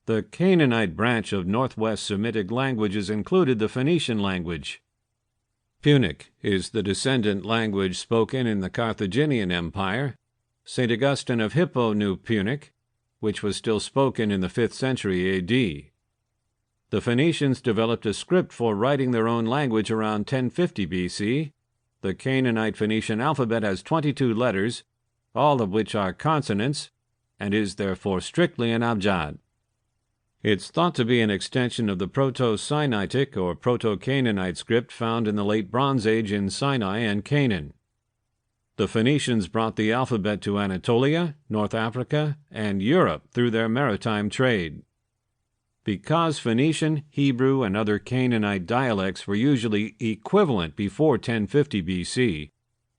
The Canaanite branch of Northwest Semitic languages included the Phoenician language. Punic is the descendant language spoken in the Carthaginian Empire. St. Augustine of Hippo knew Punic, which was still spoken in the 5th century A.D. The Phoenicians developed a script for writing their own language around 1050 B.C. The Canaanite Phoenician alphabet has 22 letters, all of which are consonants, and is therefore strictly an abjad. It's thought to be an extension of the Proto-Sinaitic or Proto-Canaanite script found in the Late Bronze Age in Sinai and Canaan. The Phoenicians brought the alphabet to Anatolia, North Africa, and Europe through their maritime trade. Because Phoenician, Hebrew, and other Canaanite dialects were usually equivalent before 1050 BC,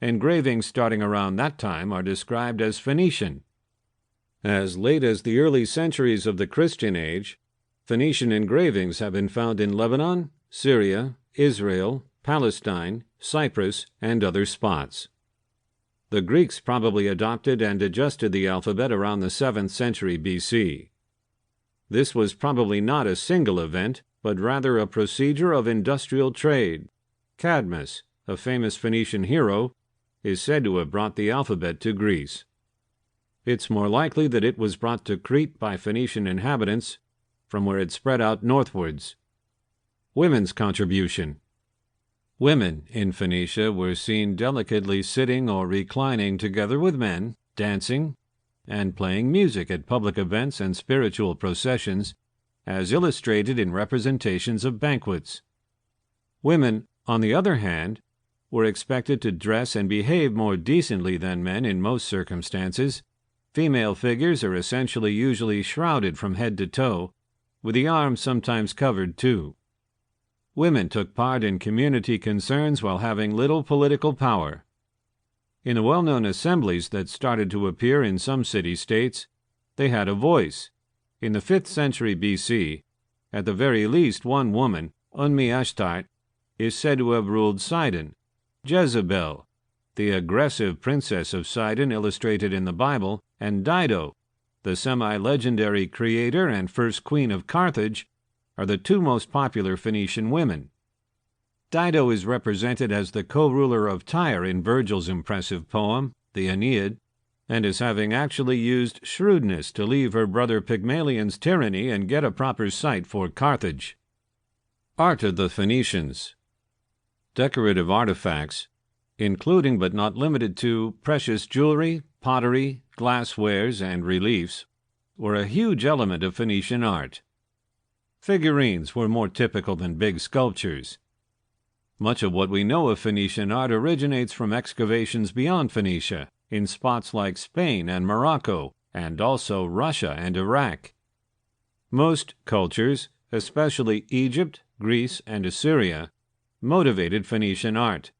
engravings starting around that time are described as Phoenician. As late as the early centuries of the Christian age, Phoenician engravings have been found in Lebanon, Syria, Israel, Palestine, Cyprus, and other spots. The Greeks probably adopted and adjusted the alphabet around the 7th century BC. This was probably not a single event, but rather a procedure of industrial trade. Cadmus, a famous Phoenician hero, is said to have brought the alphabet to Greece. It's more likely that it was brought to Crete by Phoenician inhabitants, from where it spread out northwards. Women's contribution. Women in Phoenicia were seen delicately sitting or reclining together with men, dancing, and playing music at public events and spiritual processions, as illustrated in representations of banquets. Women, on the other hand, were expected to dress and behave more decently than men in most circumstances. Female figures are essentially usually shrouded from head to toe, with the arms sometimes covered too. Women took part in community concerns while having little political power. In the well-known assemblies that started to appear in some city-states, they had a voice. In the 5th century B.C., at the very least one woman, Unmi Ashtart, is said to have ruled Sidon. Jezebel, the aggressive princess of Sidon illustrated in the Bible, and Dido, the semi-legendary creator and first queen of Carthage, are the two most popular Phoenician women. Dido is represented as the co-ruler of Tyre in Virgil's impressive poem, the Aeneid, and as having actually used shrewdness to leave her brother Pygmalion's tyranny and get a proper site for Carthage. Art of the Phoenicians. Decorative artifacts, including but not limited to precious jewelry, pottery, glasswares, and reliefs, were a huge element of Phoenician art. Figurines were more typical than big sculptures. Much of what we know of Phoenician art originates from excavations beyond Phoenicia, in spots like Spain and Morocco, and also Russia and Iraq. Most cultures, especially Egypt, Greece, and Assyria, motivated Phoenician art.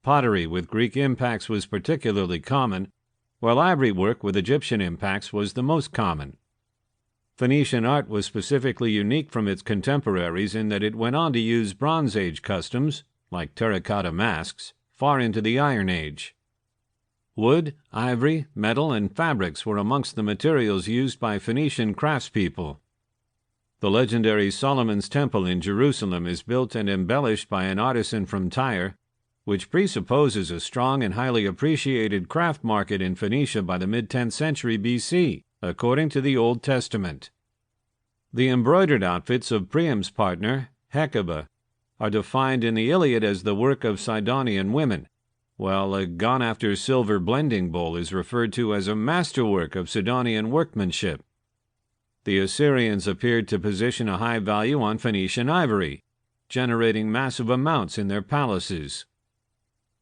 Pottery with Greek impacts was particularly common, while ivory work with Egyptian impacts was the most common. Phoenician art was specifically unique from its contemporaries in that it went on to use Bronze Age customs, like terracotta masks, far into the Iron Age. Wood, ivory, metal, and fabrics were amongst the materials used by Phoenician craftspeople. The legendary Solomon's Temple in Jerusalem is built and embellished by an artisan from Tyre, which presupposes a strong and highly appreciated craft market in Phoenicia by the mid-10th century B.C., according to the Old Testament. The embroidered outfits of Priam's partner, Hecuba, are defined in the Iliad as the work of Sidonian women, while a gone-after silver blending bowl is referred to as a masterwork of Sidonian workmanship. The Assyrians appeared to position a high value on Phoenician ivory, generating massive amounts in their palaces.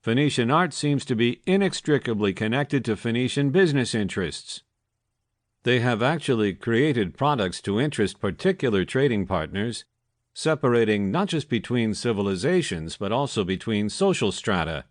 Phoenician art seems to be inextricably connected to Phoenician business interests. They have actually created products to interest particular trading partners, separating not just between civilizations but also between social strata.